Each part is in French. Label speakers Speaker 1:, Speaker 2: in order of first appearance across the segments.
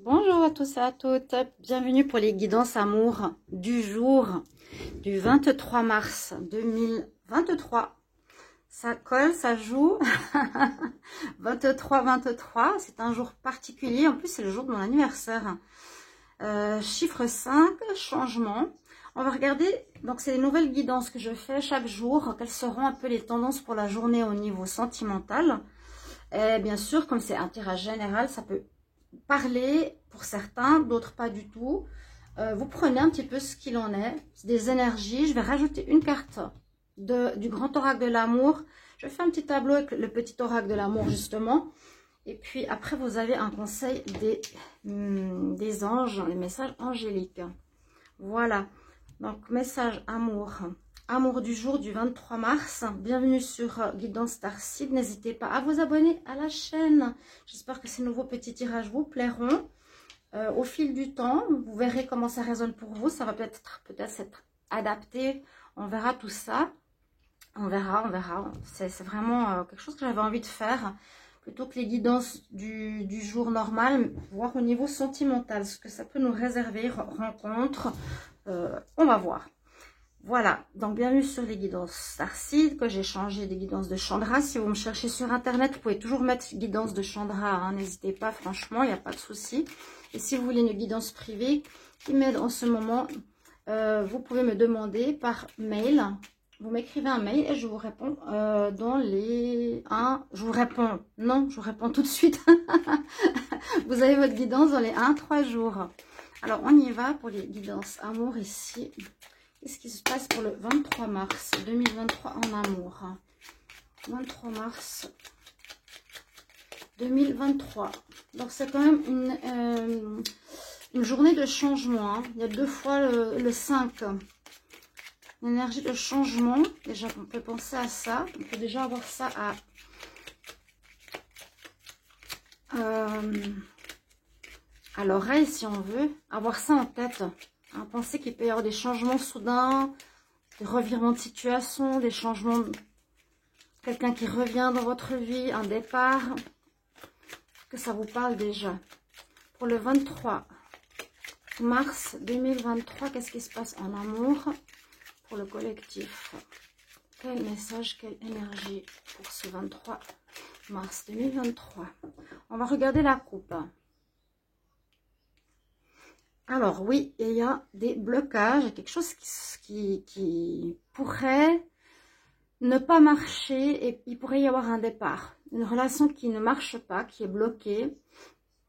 Speaker 1: Bonjour à tous et à toutes, bienvenue pour les guidances amour du jour du 23 mars 2023. Ça colle, ça joue. 23-23, c'est un jour particulier, en plus c'est le jour de mon anniversaire. Chiffre 5, changement. On va regarder, donc c'est les nouvelles guidances que je fais chaque jour, quelles seront un peu les tendances pour la journée au niveau sentimental. Et bien sûr, comme c'est un tirage général, ça peut parler pour certains, d'autres pas du tout. Vous prenez un petit peu ce qu'il en est, des énergies. Je vais rajouter une carte du grand oracle de l'amour. Je vais faire un petit tableau avec le petit oracle de l'amour justement. Et puis après, vous avez un conseil des anges, les messages angéliques. Voilà. Donc, message amour. Amour du jour du 23 mars. Bienvenue sur Guidance Starseed. N'hésitez pas à vous abonner à la chaîne. J'espère que ces nouveaux petits tirages vous plairont. Au fil du temps, vous verrez comment ça résonne pour vous. Ça va peut-être être adapté. On verra tout ça. On verra. C'est vraiment quelque chose que j'avais envie de faire. Plutôt que les guidances du jour normal, voir au niveau sentimental, ce que ça peut nous réserver, rencontres. On va voir. Voilà, donc bienvenue sur les guidances Starseed, que j'ai changé des guidances de Chandra. Si vous me cherchez sur internet, vous pouvez toujours mettre guidance de Chandra, hein, n'hésitez pas, franchement, il n'y a pas de souci. Et si vous voulez une guidance privée qui m'aide en ce moment, vous pouvez me demander par mail. Vous m'écrivez un mail et je vous réponds dans les... je vous réponds, non, je vous réponds tout de suite. Vous avez votre guidance dans les 1-3 jours. Alors, on y va pour les guidances amour ici. Qu'est-ce qui se passe pour le 23 mars 2023 en amour? 23 mars 2023. Donc, c'est quand même une journée de changement. Hein. Il y a deux fois le 5. L'énergie de changement. Déjà, on peut penser à ça. On peut déjà avoir ça à l'oreille, si on veut. Avoir ça en tête. Hein, pensez qu'il peut y avoir des changements soudains, des revirements de situation, des changements, quelqu'un qui revient dans votre vie, un départ, que ça vous parle déjà. Pour le 23 mars 2023, qu'est-ce qui se passe en amour pour le collectif? Quel message, quelle énergie pour ce 23 mars 2023? On va regarder la coupe. Alors oui, il y a des blocages, quelque chose qui pourrait ne pas marcher et il pourrait y avoir un départ. Une relation qui ne marche pas, qui est bloquée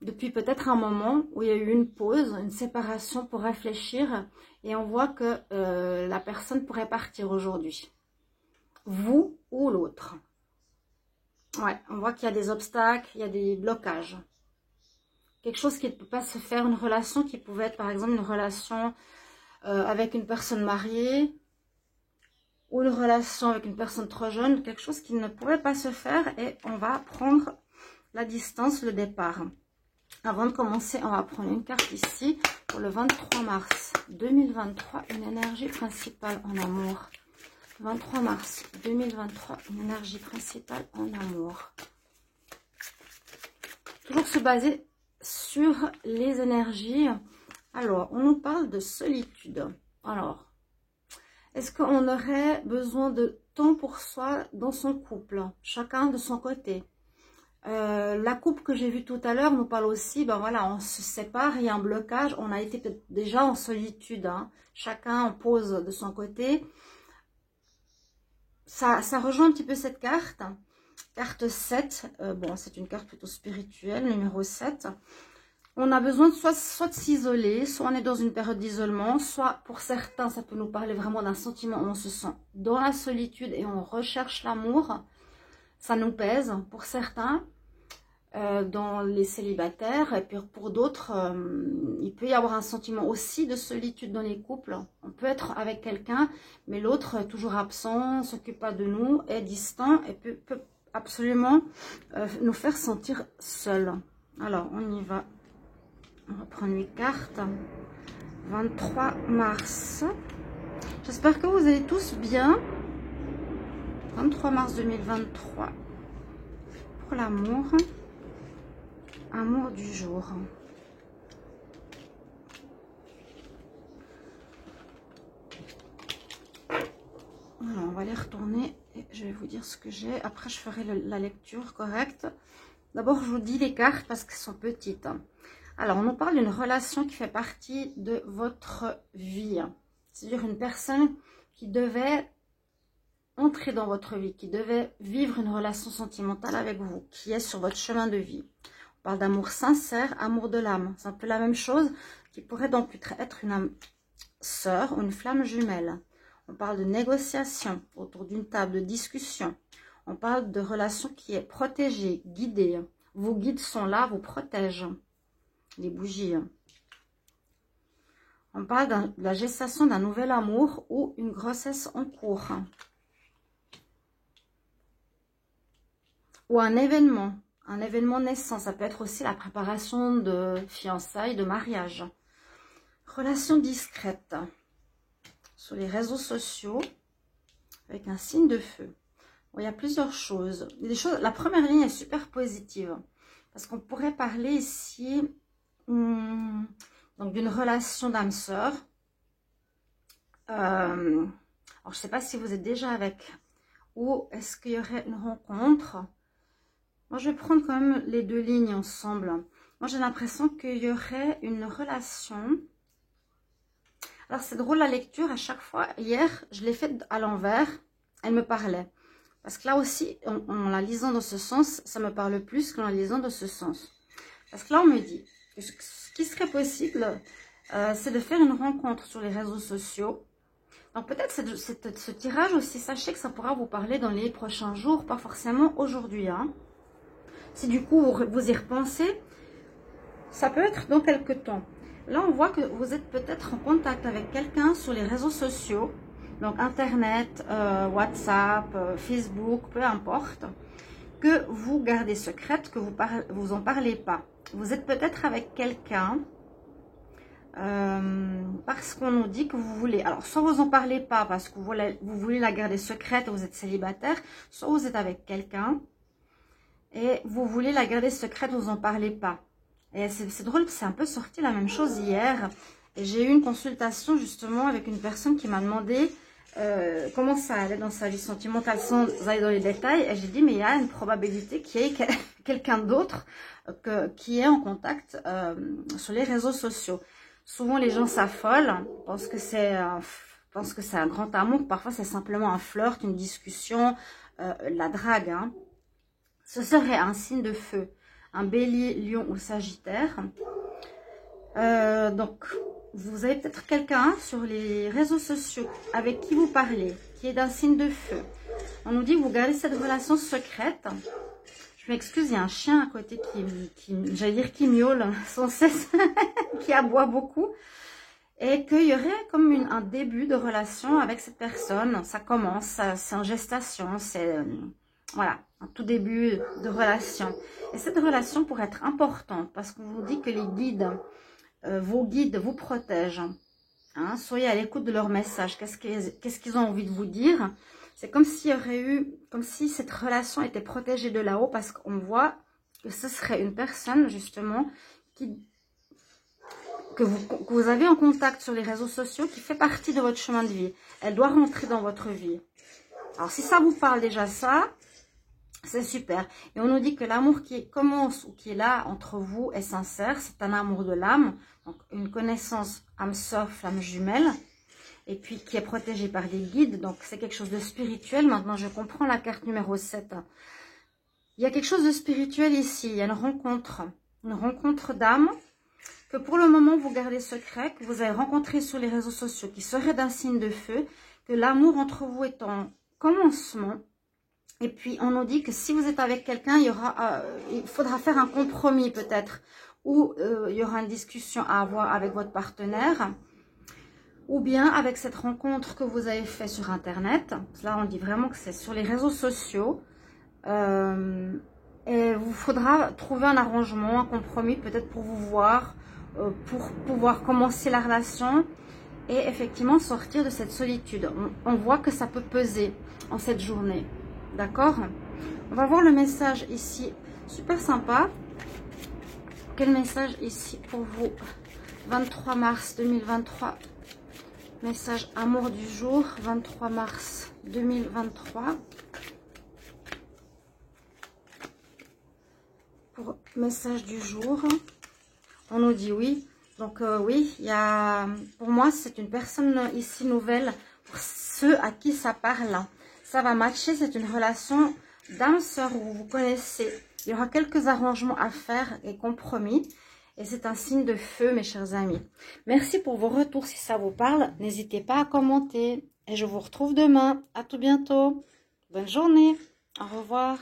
Speaker 1: depuis peut-être un moment où il y a eu une pause, une séparation pour réfléchir et on voit que la personne pourrait partir aujourd'hui. Vous ou l'autre. Ouais, on voit qu'il y a des obstacles, il y a des blocages. Quelque chose qui ne peut pas se faire, une relation qui pouvait être par exemple une relation avec une personne mariée ou une relation avec une personne trop jeune, quelque chose qui ne pouvait pas se faire et on va prendre la distance, le départ. Avant de commencer, on va prendre une carte ici pour le 23 mars 2023, une énergie principale en amour. 23 mars 2023, une énergie principale en amour. Toujours se baser sur les énergies. Alors, on nous parle de solitude. Alors, est-ce qu'on aurait besoin de temps pour soi dans son couple, chacun de son côté? La couple que j'ai vue tout à l'heure nous parle aussi, ben voilà, on se sépare, il y a un blocage, on a été peut-être déjà en solitude, hein. Chacun en pose de son côté. Ça rejoint un petit peu cette carte. Carte 7, bon, c'est une carte plutôt spirituelle, numéro 7. On a besoin de soit de s'isoler, soit on est dans une période d'isolement, soit pour certains, ça peut nous parler vraiment d'un sentiment où on se sent dans la solitude et on recherche l'amour. Ça nous pèse pour certains, dans les célibataires. Et puis pour d'autres, il peut y avoir un sentiment aussi de solitude dans les couples. On peut être avec quelqu'un, mais l'autre est toujours absent, ne s'occupe pas de nous, est distant et peut absolument nous faire sentir seuls. Alors, on y va. On va prendre une carte. 23 mars. J'espère que vous allez tous bien. 23 mars 2023. Pour l'amour. Amour du jour. Voilà, on va les retourner et je vais vous dire ce que j'ai. Après, je ferai la lecture correcte. D'abord, je vous dis les cartes parce qu'elles sont petites. Alors, on nous parle d'une relation qui fait partie de votre vie. C'est-à-dire une personne qui devait entrer dans votre vie, qui devait vivre une relation sentimentale avec vous, qui est sur votre chemin de vie. On parle d'amour sincère, amour de l'âme. C'est un peu la même chose, qui pourrait donc être une âme sœur ou une flamme jumelle. On parle de négociation autour d'une table de discussion. On parle de relation qui est protégée, guidée. Vos guides sont là, vous protègent. Les bougies. On parle de la gestation d'un nouvel amour ou une grossesse en cours. Ou un événement naissant. Ça peut être aussi la préparation de fiançailles, de mariage. Relation discrète. Sur les réseaux sociaux, avec un signe de feu. Bon, il y a plusieurs choses. La première ligne est super positive. Parce qu'on pourrait parler ici donc d'une relation d'âme sœur. Alors, je ne sais pas si vous êtes déjà avec. Ou est-ce qu'il y aurait une rencontre? Moi, je vais prendre quand même les deux lignes ensemble. Moi, j'ai l'impression qu'il y aurait une relation. Alors, c'est drôle la lecture. À chaque fois, hier, je l'ai faite à l'envers. Elle me parlait. Parce que là aussi, en la lisant dans ce sens, ça me parle plus qu'en la lisant dans ce sens. Parce que là, on me dit que ce qui serait possible, c'est de faire une rencontre sur les réseaux sociaux. Donc, peut-être ce tirage aussi, sachez que ça pourra vous parler dans les prochains jours, pas forcément aujourd'hui. Hein. Si du coup, vous y repensez, ça peut être dans quelques temps. Là, on voit que vous êtes peut-être en contact avec quelqu'un sur les réseaux sociaux. Donc, Internet, WhatsApp, Facebook, peu importe. Que vous gardez secrète, que vous en parlez pas. Vous êtes peut-être avec quelqu'un parce qu'on nous dit que vous voulez. Alors, soit vous en parlez pas parce que vous voulez la garder secrète, vous êtes célibataire. Soit vous êtes avec quelqu'un et vous voulez la garder secrète, vous en parlez pas. Et c'est drôle, c'est un peu sorti la même chose hier. Et j'ai eu une consultation justement avec une personne qui m'a demandé comment ça allait dans sa vie sentimentale sans aller dans les détails. Et j'ai dit, mais il y a une probabilité qu'il y ait quelqu'un d'autre qui est en contact sur les réseaux sociaux. Souvent, les gens s'affolent, pensent que c'est un grand amour. Parfois, c'est simplement un flirt, une discussion, la drague. Hein. Ce serait un signe de feu, un bélier, lion ou sagittaire. Donc, vous avez peut-être quelqu'un sur les réseaux sociaux avec qui vous parlez, qui est d'un signe de feu. On nous dit que vous gardez cette relation secrète. Je m'excuse, il y a un chien à côté j'allais dire qui miaule sans cesse, qui aboie beaucoup. Et qu'il y aurait comme un début de relation avec cette personne. Ça commence, c'est en gestation, c'est voilà, un tout début de relation. Et cette relation pourrait être importante parce qu'on vous dit que les guides... vos guides vous protègent. Hein, soyez à l'écoute de leurs messages. Qu'est-ce qu'ils ont envie de vous dire? C'est comme s'il y aurait eu, comme si cette relation était protégée de là-haut, parce qu'on voit que ce serait une personne justement que vous avez en contact sur les réseaux sociaux, qui fait partie de votre chemin de vie. Elle doit rentrer dans votre vie. Alors si ça vous parle déjà ça, c'est super. Et on nous dit que l'amour qui commence ou qui est là entre vous est sincère. C'est un amour de l'âme. Donc une connaissance âme sœur, flamme jumelle. Et puis qui est protégée par des guides. Donc c'est quelque chose de spirituel. Maintenant je comprends la carte numéro 7. Il y a quelque chose de spirituel ici. Il y a une rencontre d'âme. Que pour le moment vous gardez secret. Que vous avez rencontré sur les réseaux sociaux. Qui serait d'un signe de feu. Que l'amour entre vous est en commencement. Et puis, on nous dit que si vous êtes avec quelqu'un, il faudra faire un compromis peut-être. Ou il y aura une discussion à avoir avec votre partenaire. Ou bien avec cette rencontre que vous avez faite sur Internet. Là, on dit vraiment que c'est sur les réseaux sociaux. Et il faudra trouver un arrangement, un compromis peut-être pour vous voir. Pour pouvoir commencer la relation. Et effectivement sortir de cette solitude. On voit que ça peut peser en cette journée. D'accord? On va voir le message ici. Super sympa. Quel message ici pour vous? 23 mars 2023. Message amour du jour, 23 mars 2023. Pour message du jour, on nous dit oui. Donc oui, il y a, pour moi, c'est une personne ici nouvelle. Pour ceux à qui ça parle, ça va matcher. C'est une relation d'âme sœur où vous vous connaissez. Il y aura quelques arrangements à faire et compromis. Et c'est un signe de feu, mes chers amis. Merci pour vos retours. Si ça vous parle, n'hésitez pas à commenter. Et je vous retrouve demain. À tout bientôt. Bonne journée. Au revoir.